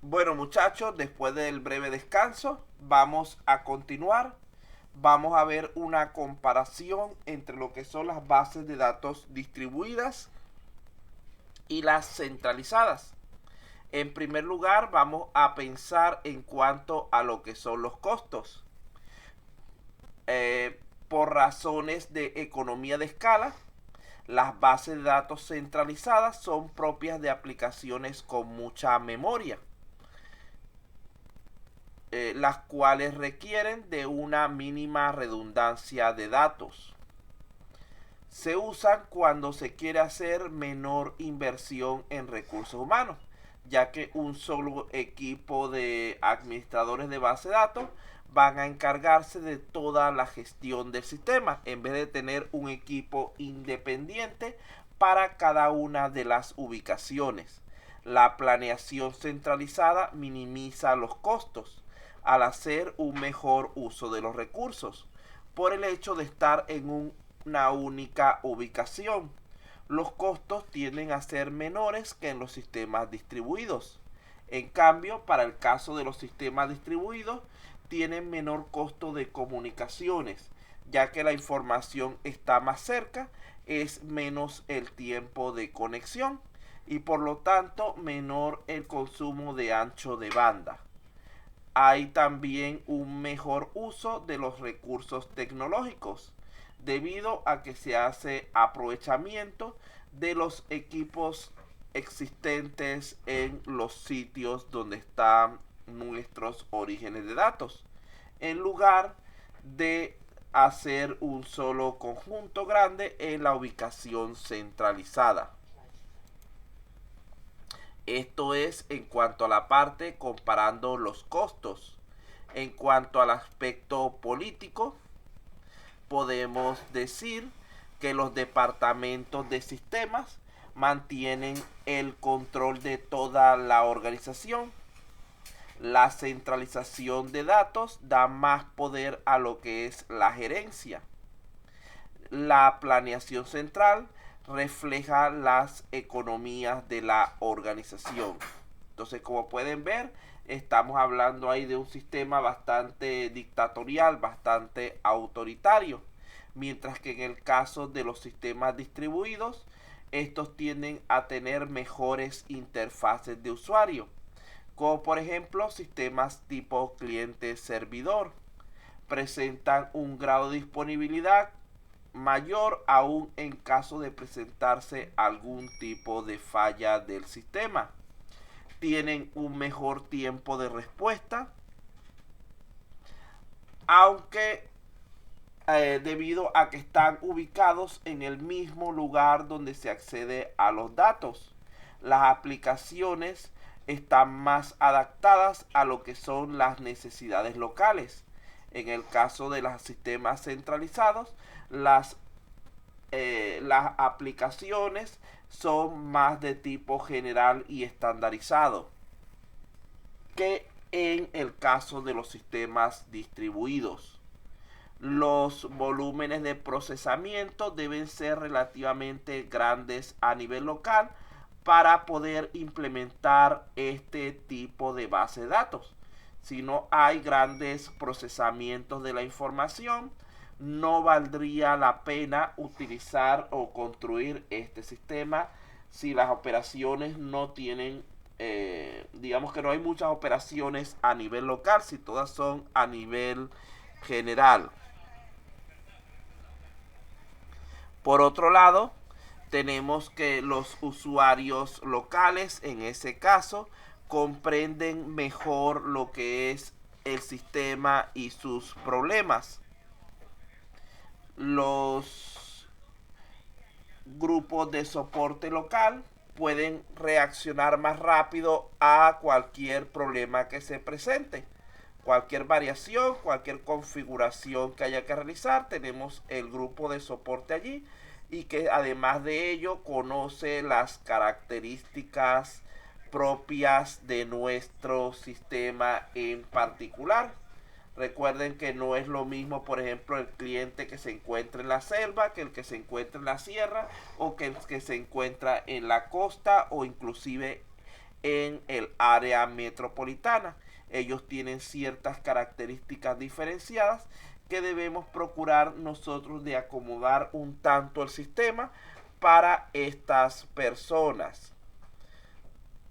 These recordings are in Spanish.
Bueno, muchachos, después del breve descanso, vamos a continuar. Vamos a ver una comparación entre lo que son las bases de datos distribuidas y las centralizadas. En primer lugar, vamos a pensar en cuanto a lo que son los costos. Por razones de economía de escala, las bases de datos centralizadas son propias de aplicaciones con mucha memoria, las cuales requieren de una mínima redundancia de datos. Se usan cuando se quiere hacer menor inversión en recursos humanos, ya que un solo equipo de administradores de base de datos van a encargarse de toda la gestión del sistema, en vez de tener un equipo independiente para cada una de las ubicaciones. La planeación centralizada minimiza los costos al hacer un mejor uso de los recursos por el hecho de estar en una única ubicación. Los costos tienden a ser menores que en los sistemas distribuidos. En cambio, para el caso de los sistemas distribuidos, tienen menor costo de comunicaciones, ya que la información está más cerca, es menos el tiempo de conexión y por lo tanto menor el consumo de ancho de banda. Hay también un mejor uso de los recursos tecnológicos, debido a que se hace aprovechamiento de los equipos existentes en los sitios donde están nuestros orígenes de datos, en lugar de hacer un solo conjunto grande en la ubicación centralizada. Esto es en cuanto a la parte comparando los costos. En cuanto al aspecto político, podemos decir que los departamentos de sistemas mantienen el control de toda la organización. La centralización de datos da más poder a lo que es la gerencia. La planeación central refleja las economías de la organización. Entonces, como pueden ver, estamos hablando ahí de un sistema bastante dictatorial, bastante autoritario, mientras que en el caso de los sistemas distribuidos, estos tienden a tener mejores interfaces de usuario, como por ejemplo sistemas tipo cliente-servidor. Presentan un grado de disponibilidad mayor aún en caso de presentarse algún tipo de falla del sistema. Tienen un mejor tiempo de respuesta, aunque debido a que están ubicados en el mismo lugar donde se accede a los datos. Las aplicaciones están más adaptadas a lo que son las necesidades locales. En el caso de los sistemas centralizados, las aplicaciones son más de tipo general y estandarizado que en el caso de los sistemas distribuidos. Los volúmenes de procesamiento deben ser relativamente grandes a nivel local para poder implementar este tipo de base de datos. Si no hay grandes procesamientos de la información, no valdría la pena utilizar o construir este sistema si las operaciones no tienen, digamos que no hay muchas operaciones a nivel local, si todas son a nivel general. Por otro lado, tenemos que los usuarios locales, en ese caso, comprenden mejor lo que es el sistema y sus problemas. Los grupos de soporte local pueden reaccionar más rápido a cualquier problema que se presente. Cualquier variación, cualquier configuración que haya que realizar, tenemos el grupo de soporte allí y que además de ello conoce las características propias de nuestro sistema en particular. Recuerden que no es lo mismo, por ejemplo, el cliente que se encuentra en la selva que el que se encuentra en la sierra o que el que se encuentra en la costa o inclusive en el área metropolitana. Ellos tienen ciertas características diferenciadas que debemos procurar nosotros de acomodar un tanto el sistema para estas personas,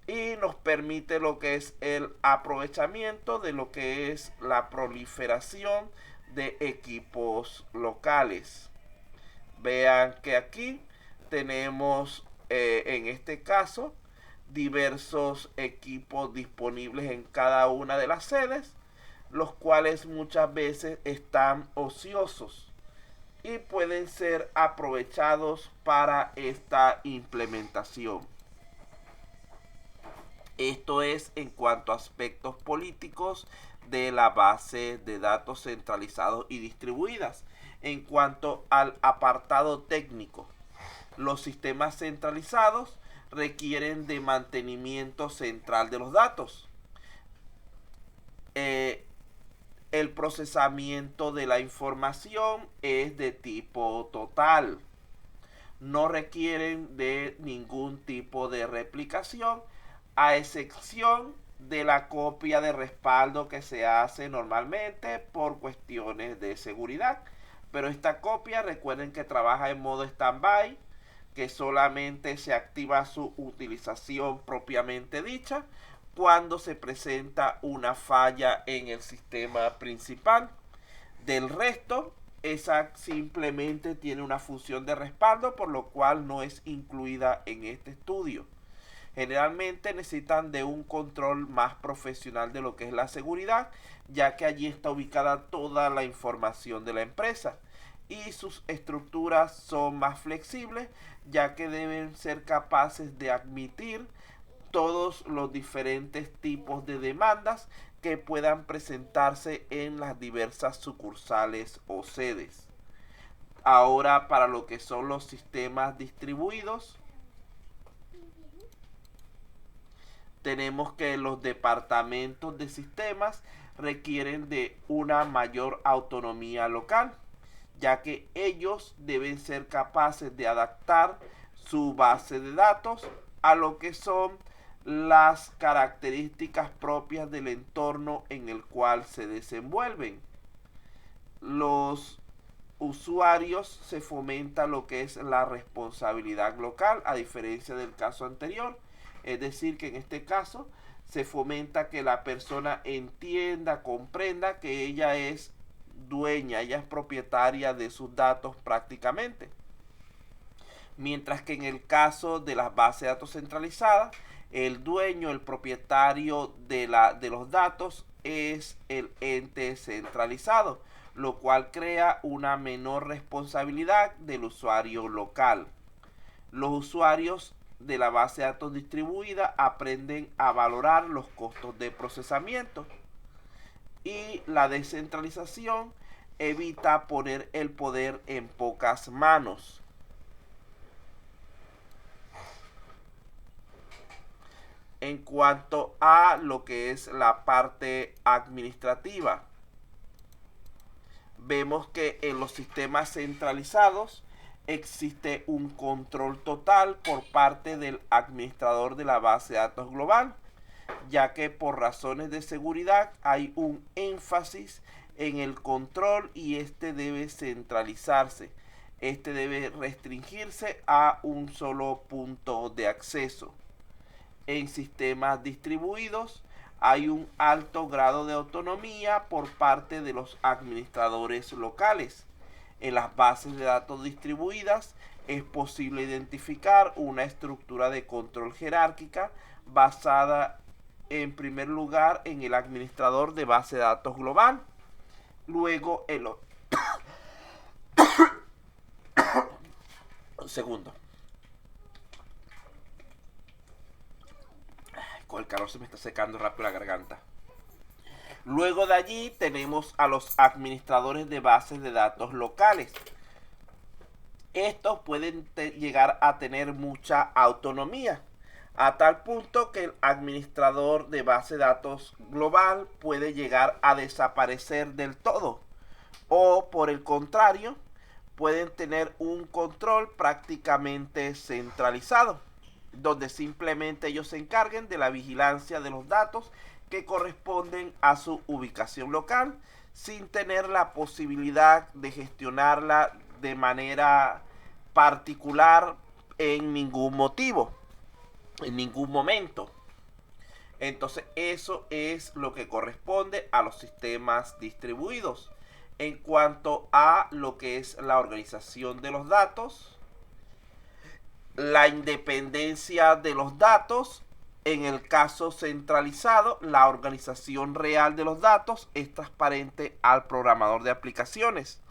y nos permite lo que es el aprovechamiento de lo que es la proliferación de equipos locales. Vean que aquí tenemos en este caso diversos equipos disponibles en cada una de las sedes, los cuales muchas veces están ociosos y pueden ser aprovechados para esta implementación. Esto es en cuanto a aspectos políticos de la base de datos centralizados y distribuidas. En cuanto al apartado técnico, los sistemas centralizados requieren de mantenimiento central de los datos. El procesamiento de la información es de tipo total. No requieren de ningún tipo de replicación, a excepción de la copia de respaldo que se hace normalmente por cuestiones de seguridad. Pero esta copia, recuerden que trabaja en modo standby, que solamente se activa su utilización propiamente dicha cuando se presenta una falla en el sistema principal. Del resto, esa simplemente tiene una función de respaldo, por lo cual no es incluida en este estudio. Generalmente necesitan de un control más profesional de lo que es la seguridad, ya que allí está ubicada toda la información de la empresa y sus estructuras son más flexibles, ya que deben ser capaces de admitir todos los diferentes tipos de demandas que puedan presentarse en las diversas sucursales o sedes. Ahora, para lo que son los sistemas distribuidos, tenemos que los departamentos de sistemas requieren de una mayor autonomía local, ya que ellos deben ser capaces de adaptar su base de datos a lo que son las características propias del entorno en el cual se desenvuelven. Los usuarios se fomenta lo que es la responsabilidad local, a diferencia del caso anterior. Es decir, que en este caso se fomenta que la persona entienda, comprenda que ella es dueña, ella es propietaria de sus datos prácticamente. Mientras que en el caso de las bases de datos centralizadas, el dueño, el propietario de los datos es el ente centralizado, lo cual crea una menor responsabilidad del usuario local. Los usuarios de la base de datos distribuida aprenden a valorar los costos de procesamiento, y la descentralización evita poner el poder en pocas manos. En cuanto a lo que es la parte administrativa, vemos que en los sistemas centralizados existe un control total por parte del administrador de la base de datos global, ya que por razones de seguridad hay un énfasis en el control y este debe centralizarse. Este debe restringirse a un solo punto de acceso. En sistemas distribuidos hay un alto grado de autonomía por parte de los administradores locales. En las bases de datos distribuidas es posible identificar una estructura de control jerárquica basada en primer lugar en el administrador de base de datos global, luego el segundo. Con el calor se me está secando rápido la garganta. Luego de allí tenemos a los administradores de bases de datos locales. Estos pueden llegar a tener mucha autonomía, a tal punto que el administrador de base de datos global puede llegar a desaparecer del todo, o por el contrario, pueden tener un control prácticamente centralizado. donde simplemente ellos se encarguen de la vigilancia de los datos que corresponden a su ubicación local, sin tener la posibilidad de gestionarla de manera particular en ningún motivo, en ningún momento. Entonces eso es lo que corresponde a los sistemas distribuidos. En cuanto a lo que es la organización de los datos, la independencia de los datos, en el caso centralizado, la organización real de los datos es transparente al programador de aplicaciones.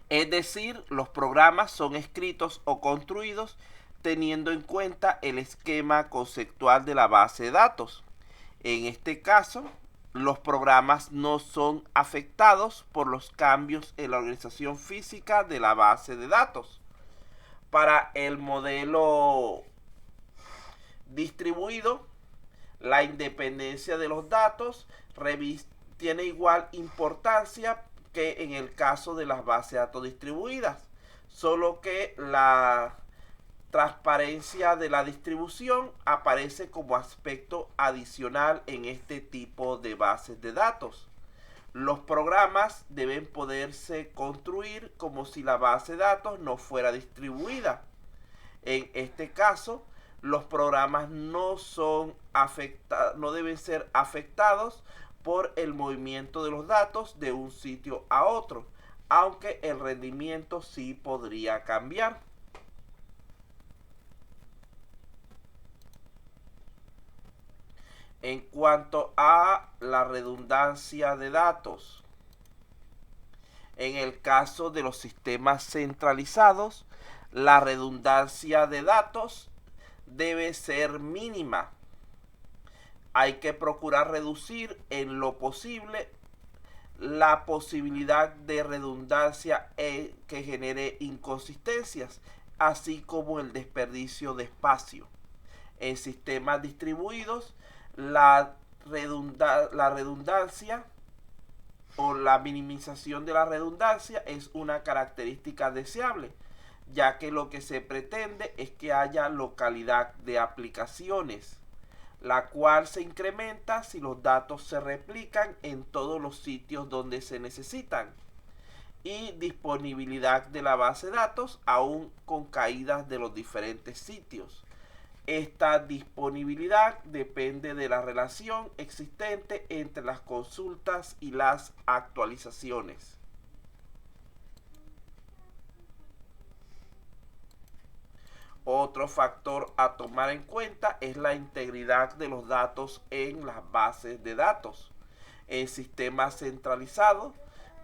Es decir, los programas son escritos o construidos teniendo en cuenta el esquema conceptual de la base de datos. En este caso, los programas no son afectados por los cambios en la organización física de la base de datos. Para el modelo distribuido, la independencia de los datos tiene igual importancia que en el caso de las bases de datos distribuidas, solo que la transparencia de la distribución aparece como aspecto adicional en este tipo de bases de datos. Los programas deben poderse construir como si la base de datos no fuera distribuida. En este caso, los programas no deben ser afectados por el movimiento de los datos de un sitio a otro, aunque el rendimiento sí podría cambiar. En cuanto a la redundancia de datos, en el caso de los sistemas centralizados, la redundancia de datos debe ser mínima. Hay que procurar reducir en lo posible la posibilidad de redundancia que genere inconsistencias, así como el desperdicio de espacio. En sistemas distribuidos, la redundancia o la minimización de la redundancia es una característica deseable, ya que lo que se pretende es que haya localidad de aplicaciones, la cual se incrementa si los datos se replican en todos los sitios donde se necesitan, y disponibilidad de la base de datos aún con caídas de los diferentes sitios. Esta disponibilidad depende de la relación existente entre las consultas y las actualizaciones. Otro factor a tomar en cuenta es la integridad de los datos en las bases de datos. En sistemas centralizados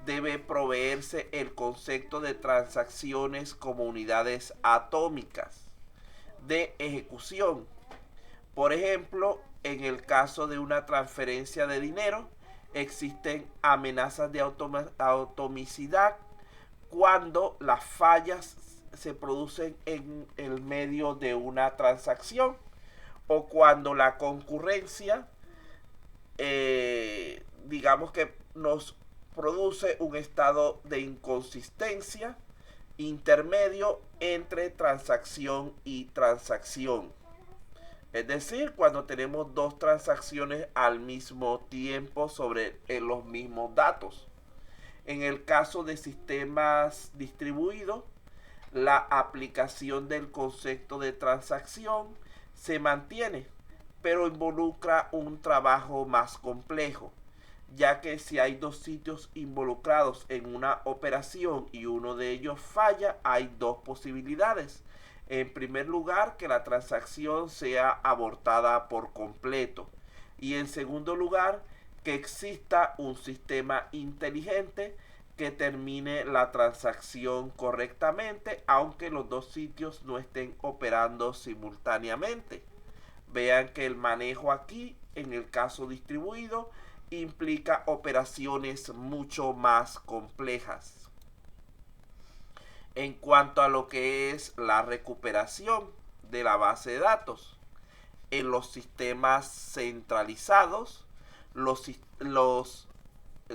debe proveerse el concepto de transacciones como unidades atómicas de ejecución. Por ejemplo, en el caso de una transferencia de dinero, existen amenazas de atomicidad cuando las fallas se producen en el medio de una transacción, o cuando la concurrencia, digamos que nos produce un estado de inconsistencia intermedio entre transacción y transacción. Es decir, cuando tenemos dos transacciones al mismo tiempo sobre los mismos datos. En el caso de sistemas distribuidos, la aplicación del concepto de transacción se mantiene, pero involucra un trabajo más complejo, ya que si hay dos sitios involucrados en una operación y uno de ellos falla, hay dos posibilidades. En primer lugar, que la transacción sea abortada por completo. Y en segundo lugar, que exista un sistema inteligente que termine la transacción correctamente, aunque los dos sitios no estén operando simultáneamente. Vean que el manejo aquí, en el caso distribuido, implica operaciones mucho más complejas. En cuanto a lo que es la recuperación de la base de datos, en los sistemas centralizados,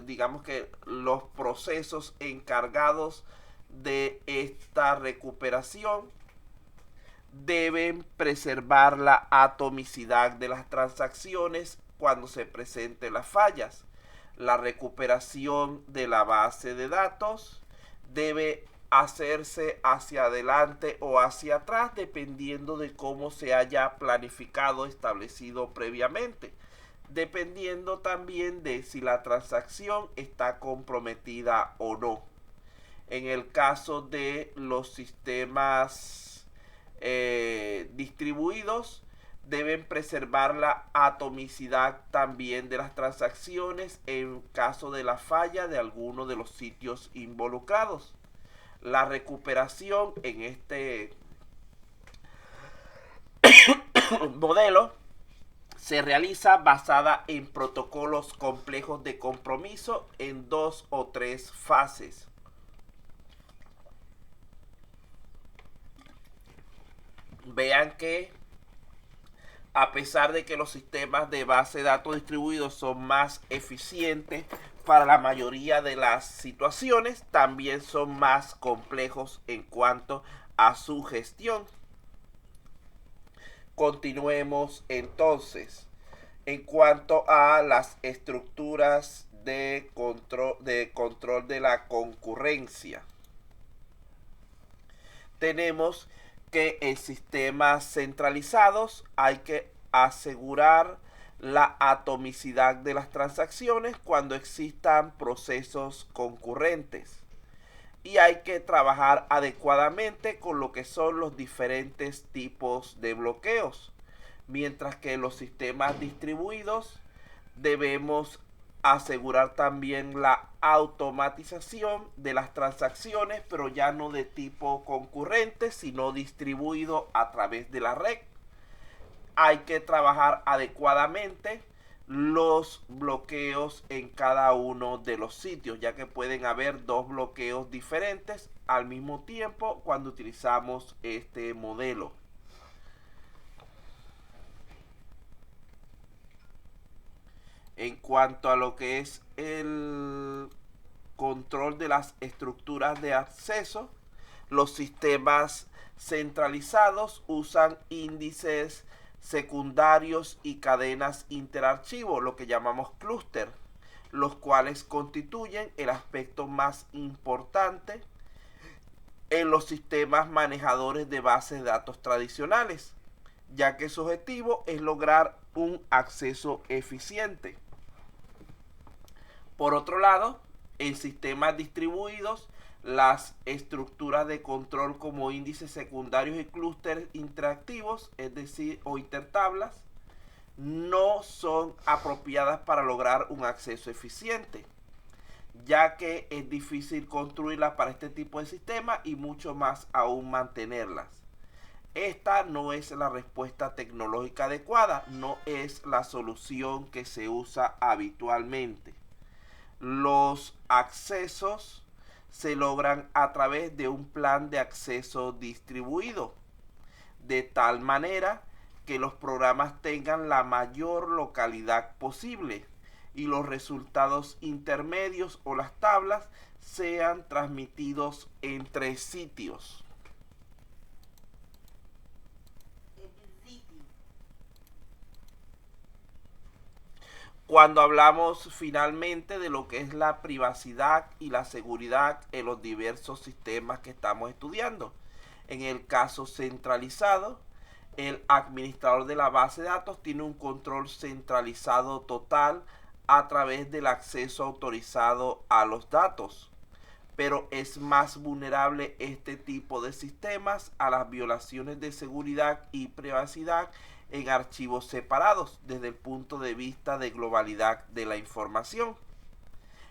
digamos que los procesos encargados de esta recuperación deben preservar la atomicidad de las transacciones cuando se presenten las fallas. La recuperación de la base de datos debe hacerse hacia adelante o hacia atrás dependiendo de cómo se haya planificado, establecido previamente, dependiendo también de si la transacción está comprometida o no. En el caso de los sistemas distribuidos, deben preservar la atomicidad también de las transacciones en caso de la falla de alguno de los sitios involucrados. La recuperación en este modelo se realiza basada en protocolos complejos de compromiso en 2 o 3 fases. Vean que a pesar de que los sistemas de base de datos distribuidos son más eficientes para la mayoría de las situaciones, también son más complejos en cuanto a su gestión. Continuemos entonces. En cuanto a las estructuras de control de la concurrencia, tenemos que en sistemas centralizados hay que asegurar la atomicidad de las transacciones cuando existan procesos concurrentes. Y hay que trabajar adecuadamente con lo que son los diferentes tipos de bloqueos. Mientras que en los sistemas distribuidos debemos asegurar también la automatización de las transacciones, pero ya no de tipo concurrente, sino distribuido a través de la red. Hay que trabajar adecuadamente los bloqueos en cada uno de los sitios, ya que pueden haber 2 bloqueos diferentes al mismo tiempo cuando utilizamos este modelo. En cuanto a lo que es el control de las estructuras de acceso, los sistemas centralizados usan índices secundarios y cadenas interarchivo, lo que llamamos clúster, los cuales constituyen el aspecto más importante en los sistemas manejadores de bases de datos tradicionales, ya que su objetivo es lograr un acceso eficiente. Por otro lado, en sistemas distribuidos, las estructuras de control como índices secundarios y clústeres interactivos, es decir, o intertablas, no son apropiadas para lograr un acceso eficiente, ya que es difícil construirlas para este tipo de sistema y mucho más aún mantenerlas. Esta no es la respuesta tecnológica adecuada, no es la solución que se usa habitualmente. Los accesos se logran a través de un plan de acceso distribuido, de tal manera que los programas tengan la mayor localidad posible y los resultados intermedios o las tablas sean transmitidos entre sitios. Cuando hablamos finalmente de lo que es la privacidad y la seguridad en los diversos sistemas que estamos estudiando, en el caso centralizado, el administrador de la base de datos tiene un control centralizado total a través del acceso autorizado a los datos, pero es más vulnerable este tipo de sistemas a las violaciones de seguridad y privacidad en archivos separados desde el punto de vista de globalidad de la información.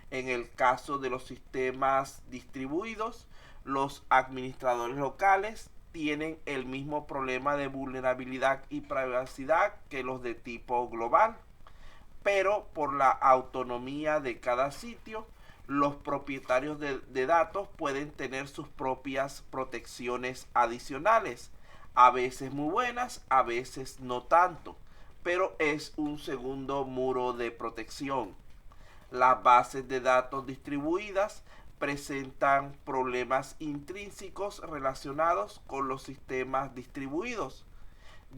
En el caso de los sistemas distribuidos, los administradores locales tienen el mismo problema de vulnerabilidad y privacidad que los de tipo global, pero por la autonomía de cada sitio, los propietarios de datos pueden tener sus propias protecciones adicionales, a veces muy buenas, a veces no tanto, pero es un segundo muro de protección. Las bases de datos distribuidas presentan problemas intrínsecos relacionados con los sistemas distribuidos,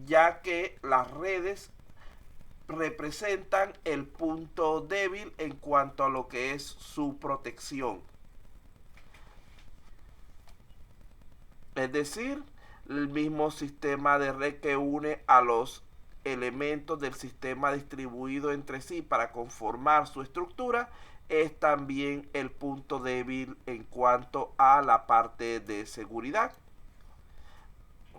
ya que las redes representan el punto débil en cuanto a lo que es su protección. Es decir, el mismo sistema de red que une a los elementos del sistema distribuido entre sí para conformar su estructura es también el punto débil en cuanto a la parte de seguridad.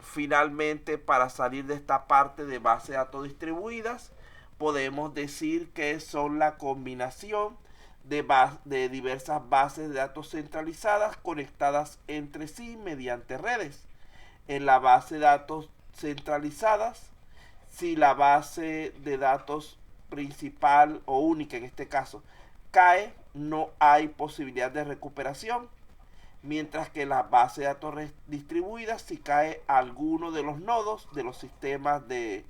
Finalmente, para salir de esta parte de bases de datos distribuidas, podemos decir que son la combinación de diversas bases de datos centralizadas conectadas entre sí mediante redes. En la base de datos centralizadas, si la base de datos principal o única en este caso cae, no hay posibilidad de recuperación, mientras que en las bases de datos distribuidas, si cae alguno de los nodos de los sistemas de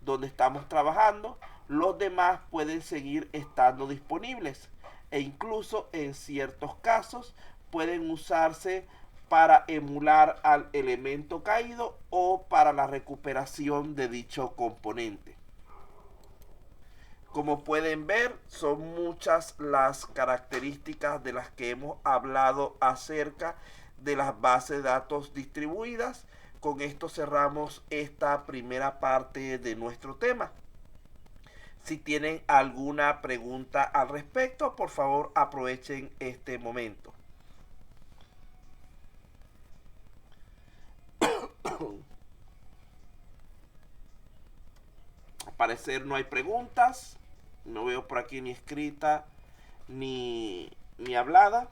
donde estamos trabajando, los demás pueden seguir estando disponibles e incluso en ciertos casos pueden usarse para emular al elemento caído o para la recuperación de dicho componente. Como pueden ver, son muchas las características de las que hemos hablado acerca de las bases de datos distribuidas. Con esto cerramos esta primera parte de nuestro tema. Si tienen alguna pregunta al respecto, por favor aprovechen este momento. Al parecer no hay preguntas. No veo por aquí ni escrita ni hablada.